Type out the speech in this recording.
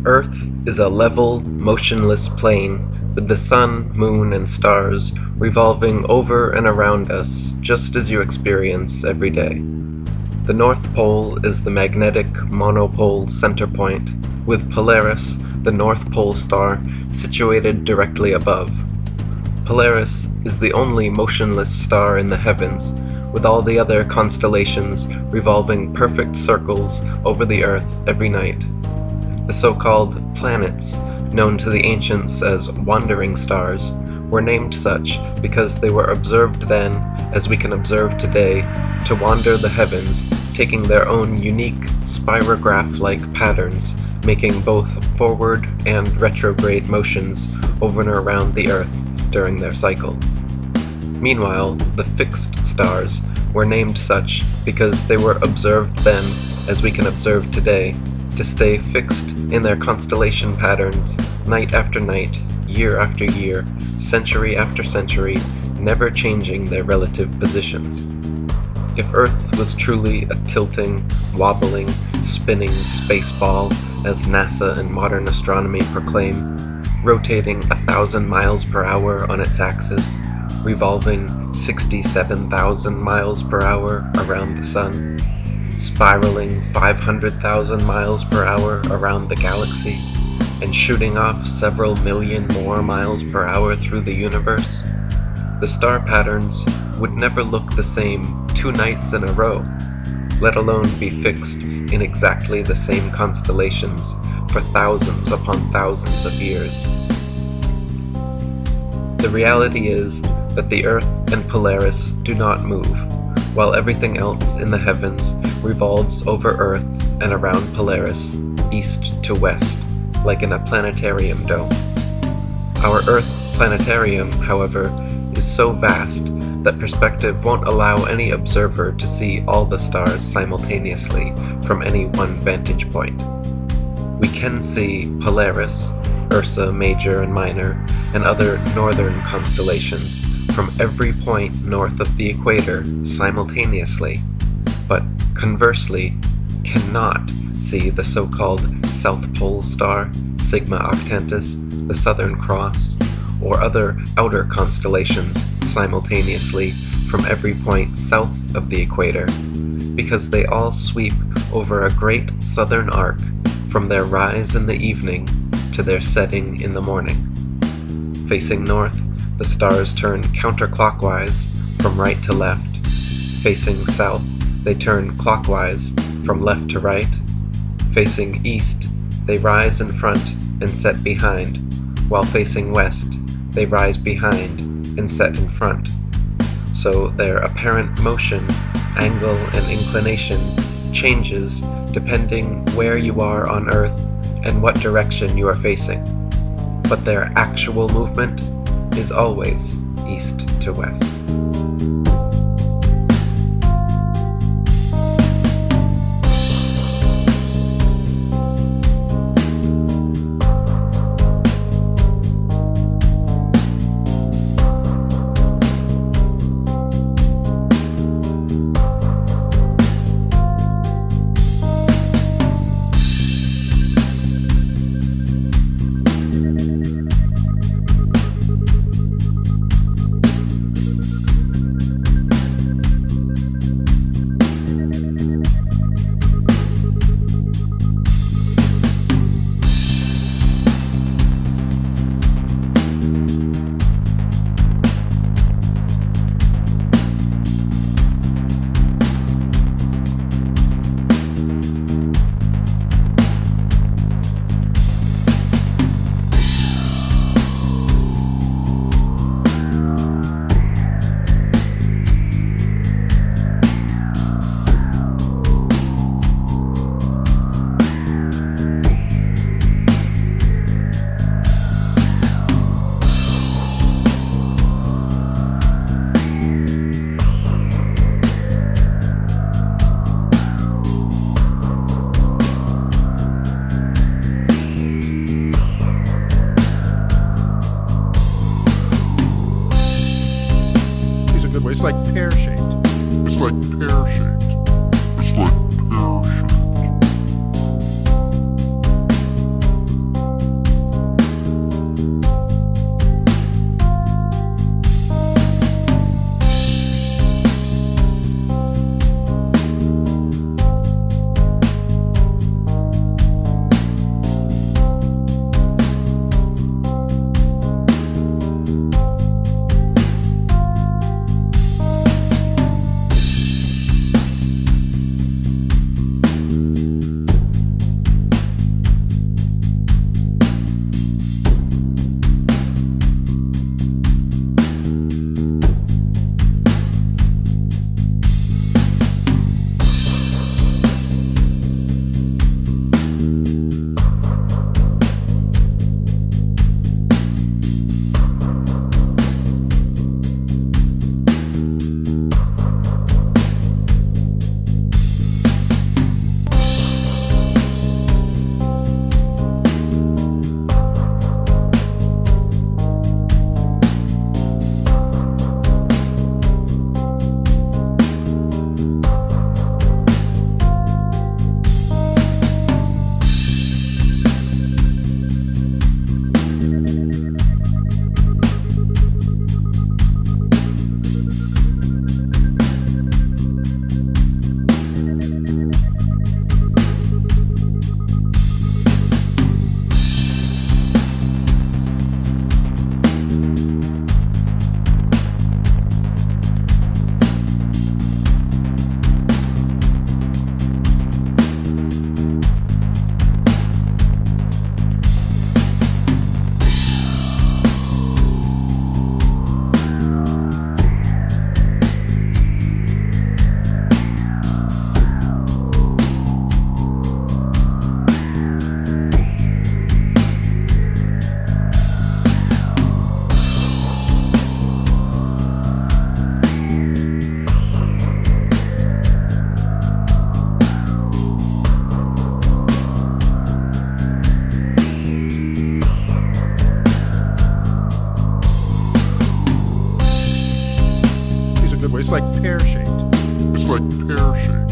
Earth is a level, motionless plane with the sun, moon, and stars revolving over and around us just as you experience every day. The North Pole is the magnetic monopole center point, with Polaris, the North Pole star, situated directly above. Polaris is the only motionless star in the heavens, with all the other constellations revolving perfect circles over the Earth every night. The so-called planets, known to the ancients as wandering stars, were named such because they were observed then, as we can observe today, to wander the heavens, taking their own unique spirograph-like patterns, making both forward and retrograde motions over and around the Earth during their cycles. Meanwhile, the fixed stars were named such because they were observed then, as we can observe today, to stay fixed in their constellation patterns night after night, year after year, century after century, never changing their relative positions. If Earth was truly a tilting, wobbling, spinning space ball, as NASA and modern astronomy proclaim, rotating 1,000 miles per hour on its axis, revolving 67,000 miles per hour around the Sun, spiraling 500,000 miles per hour around the galaxy, and shooting off several million more miles per hour through the universe, the star patterns would never look the same 2 nights in a row, let alone be fixed in exactly the same constellations for thousands upon thousands of years. The reality is that the Earth and Polaris do not move, while everything else in the heavens revolves over Earth and around Polaris, east to west, like in a planetarium dome. Our Earth planetarium, however, is so vast that perspective won't allow any observer to see all the stars simultaneously from any one vantage point. We can see Polaris, Ursa Major and Minor, and other northern constellations from every point north of the equator simultaneously, but conversely cannot see the so-called South Pole star, Sigma Octantis, the Southern Cross, or other outer constellations simultaneously from every point south of the equator, because they all sweep over a great southern arc from their rise in the evening to their setting in the morning. Facing north, the stars turn counterclockwise from right to left. Facing south, they turn clockwise from left to right. Facing east, they rise in front and set behind, while facing west, they rise behind and set in front. So their apparent motion, angle, and inclination changes depending where you are on Earth and what direction you are facing. But their actual movement is always east to west. It's like pear-shaped. It's like pear-shaped.